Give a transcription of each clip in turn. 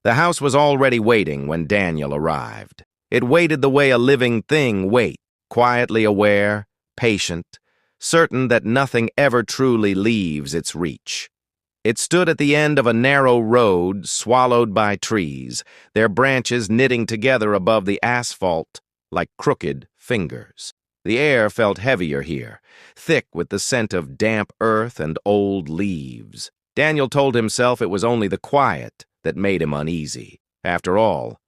The house was already waiting when Daniel arrived. It waited the way a living thing waits, quietly aware, patient, certain that nothing ever truly leaves its reach. It stood at the end of a narrow road swallowed by trees, their branches knitting together above the asphalt like crooked fingers. The air felt heavier here, thick with the scent of damp earth and old leaves. Daniel told himself it was only the quiet that made him uneasy. After all,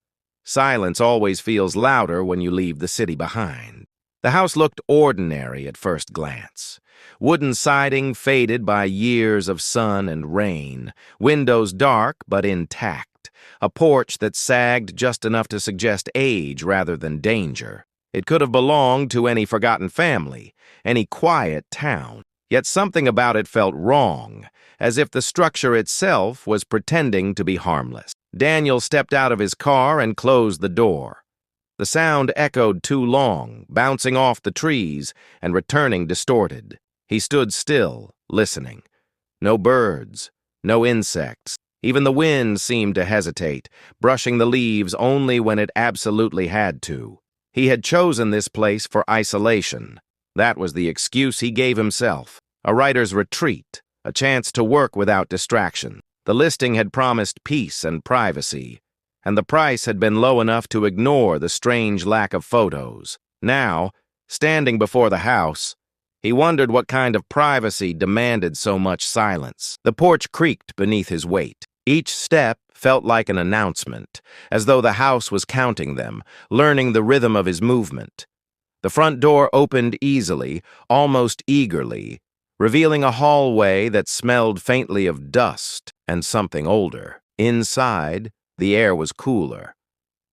silence always feels louder when you leave the city behind. The house looked ordinary at first glance. Wooden siding faded by years of sun and rain, windows dark but intact, a porch that sagged just enough to suggest age rather than danger. It could have belonged to any forgotten family, any quiet town. Yet something about it felt wrong, as if the structure itself was pretending to be harmless. Daniel stepped out of his car and closed the door. The sound echoed too long, bouncing off the trees and returning distorted. He stood still, listening. No birds, no insects. Even the wind seemed to hesitate, brushing the leaves only when it absolutely had to. He had chosen this place for isolation. That was the excuse he gave himself. A writer's retreat, a chance to work without distraction. The listing had promised peace and privacy, and the price had been low enough to ignore the strange lack of photos. Now, standing before the house, he wondered what kind of privacy demanded so much silence. The porch creaked beneath his weight. Each step felt like an announcement, as though the house was counting them, learning the rhythm of his movement. The front door opened easily, almost eagerly, revealing a hallway that smelled faintly of dust and something older. Inside, the air was cooler.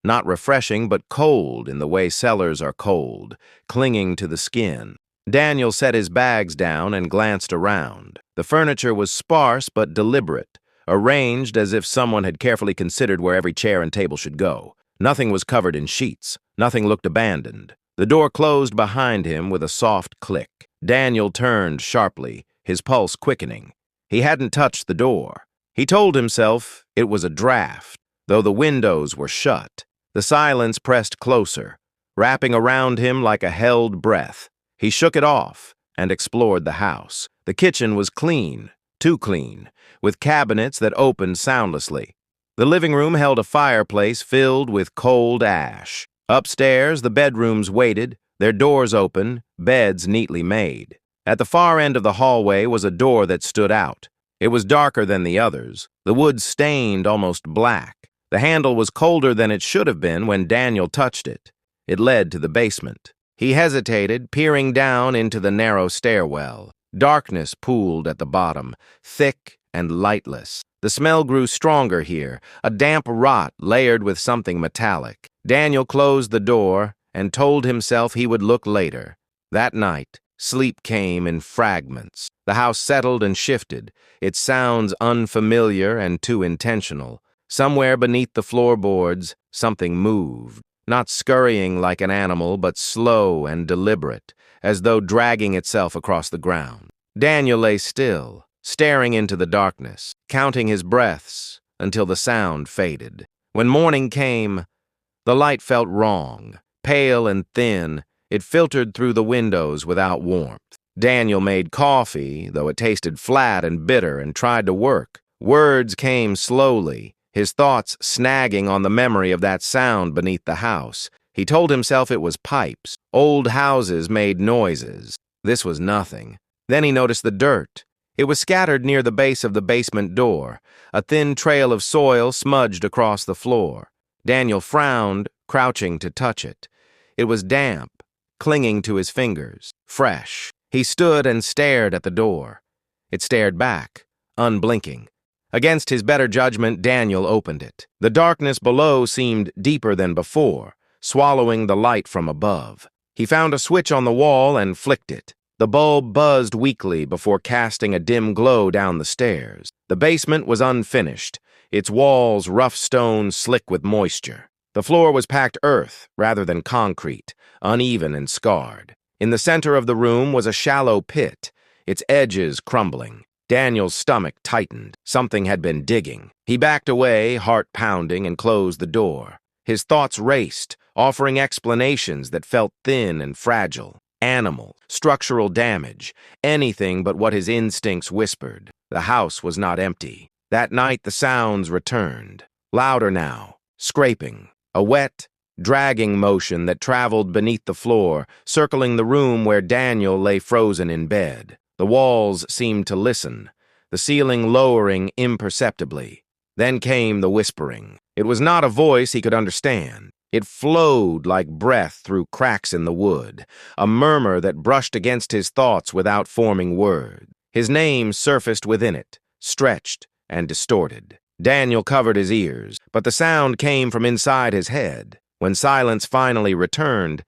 Not refreshing, but cold in the way cellars are cold, clinging to the skin. Daniel set his bags down and glanced around. The furniture was sparse but deliberate, arranged as if someone had carefully considered where every chair and table should go. Nothing was covered in sheets. Nothing looked abandoned. The door closed behind him with a soft click. Daniel turned sharply, his pulse quickening. He hadn't touched the door. He told himself it was a draft, though the windows were shut. The silence pressed closer, wrapping around him like a held breath. He shook it off and explored the house. The kitchen was clean, too clean, with cabinets that opened soundlessly. The living room held a fireplace filled with cold ash. Upstairs, the bedrooms waited, their doors open, beds neatly made. At the far end of the hallway was a door that stood out. It was darker than the others, the wood stained almost black. The handle was colder than it should have been when Daniel touched it. It led to the basement. He hesitated, peering down into the narrow stairwell. Darkness pooled at the bottom, thick and lightless. The smell grew stronger here, a damp rot layered with something metallic. Daniel closed the door and told himself he would look later. That night, sleep came in fragments. The house settled and shifted, its sounds unfamiliar and too intentional. Somewhere beneath the floorboards, something moved, not scurrying like an animal, but slow and deliberate, as though dragging itself across the ground. Daniel lay still, staring into the darkness, counting his breaths until the sound faded. When morning came, the light felt wrong. Pale and thin, it filtered through the windows without warmth. Daniel made coffee, though it tasted flat and bitter, and tried to work. Words came slowly, his thoughts snagging on the memory of that sound beneath the house. He told himself it was pipes. Old houses made noises. This was nothing. Then he noticed the dirt. It was scattered near the base of the basement door. A thin trail of soil smudged across the floor. Daniel frowned, crouching to touch it. It was damp, clinging to his fingers, fresh. He stood and stared at the door. It stared back, unblinking. Against his better judgment, Daniel opened it. The darkness below seemed deeper than before, swallowing the light from above. He found a switch on the wall and flicked it. The bulb buzzed weakly before casting a dim glow down the stairs. The basement was unfinished, its walls rough stone slick with moisture. The floor was packed earth rather than concrete, uneven and scarred. In the center of the room was a shallow pit, its edges crumbling. Daniel's stomach tightened. Something had been digging. He backed away, heart pounding, and closed the door. His thoughts raced, offering explanations that felt thin and fragile. Animal, structural damage, anything but what his instincts whispered. The house was not empty. That night the sounds returned. Louder now, scraping. A wet, dragging motion that traveled beneath the floor, circling the room where Daniel lay frozen in bed. The walls seemed to listen, the ceiling lowering imperceptibly. Then came the whispering. It was not a voice he could understand. It flowed like breath through cracks in the wood, a murmur that brushed against his thoughts without forming word. His name surfaced within it, stretched and distorted. Daniel covered his ears, but the sound came from inside his head. When silence finally returned,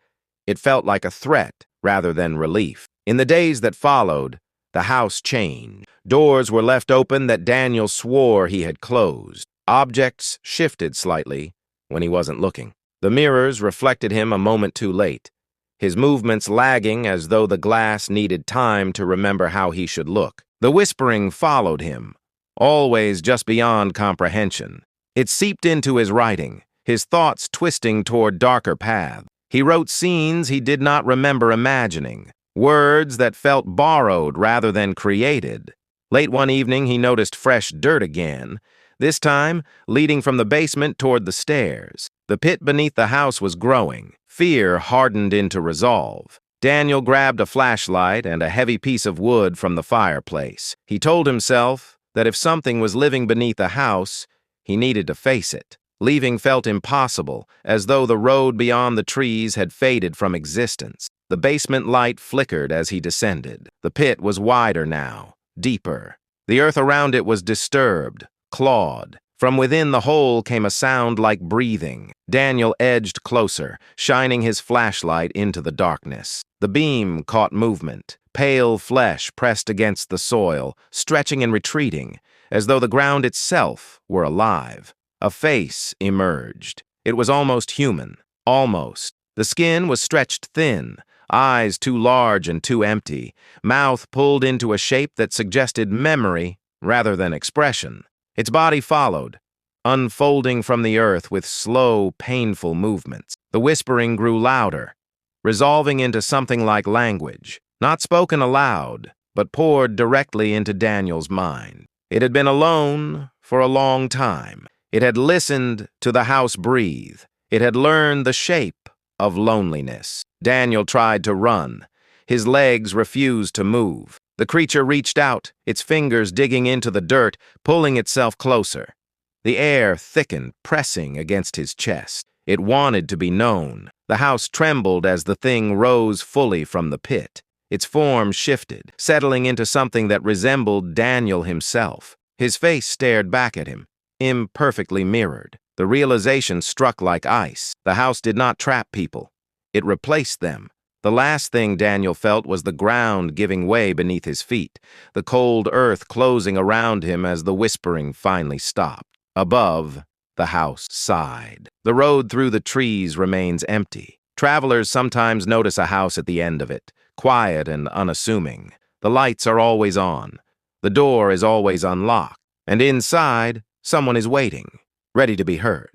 it felt like a threat rather than relief. In the days that followed, the house changed. Doors were left open that Daniel swore he had closed. Objects shifted slightly when he wasn't looking. The mirrors reflected him a moment too late, his movements lagging as though the glass needed time to remember how he should look. The whispering followed him, always just beyond comprehension. It seeped into his writing, his thoughts twisting toward darker paths. He wrote scenes he did not remember imagining, words that felt borrowed rather than created. Late one evening, he noticed fresh dirt again, this time leading from the basement toward the stairs. The pit beneath the house was growing. Fear hardened into resolve. Daniel grabbed a flashlight and a heavy piece of wood from the fireplace. He told himself that if something was living beneath the house, he needed to face it. Leaving felt impossible, as though the road beyond the trees had faded from existence. The basement light flickered as he descended. The pit was wider now, deeper. The earth around it was disturbed, clawed. From within the hole came a sound like breathing. Daniel edged closer, shining his flashlight into the darkness. The beam caught movement. Pale flesh pressed against the soil, stretching and retreating, as though the ground itself were alive. A face emerged. It was almost human. Almost. The skin was stretched thin, eyes too large and too empty, mouth pulled into a shape that suggested memory rather than expression. Its body followed, unfolding from the earth with slow, painful movements. The whispering grew louder, resolving into something like language, not spoken aloud, but poured directly into Daniel's mind. It had been alone for a long time. It had listened to the house breathe. It had learned the shape of loneliness. Daniel tried to run. His legs refused to move. The creature reached out, its fingers digging into the dirt, pulling itself closer. The air thickened, pressing against his chest. It wanted to be known. The house trembled as the thing rose fully from the pit. Its form shifted, settling into something that resembled Daniel himself. His face stared back at him, imperfectly mirrored. The realization struck like ice. The house did not trap people. It replaced them. The last thing Daniel felt was the ground giving way beneath his feet, the cold earth closing around him as the whispering finally stopped. Above, the house sighed. The road through the trees remains empty. Travelers sometimes notice a house at the end of it, quiet and unassuming. The lights are always on. The door is always unlocked. And inside, someone is waiting, ready to be heard.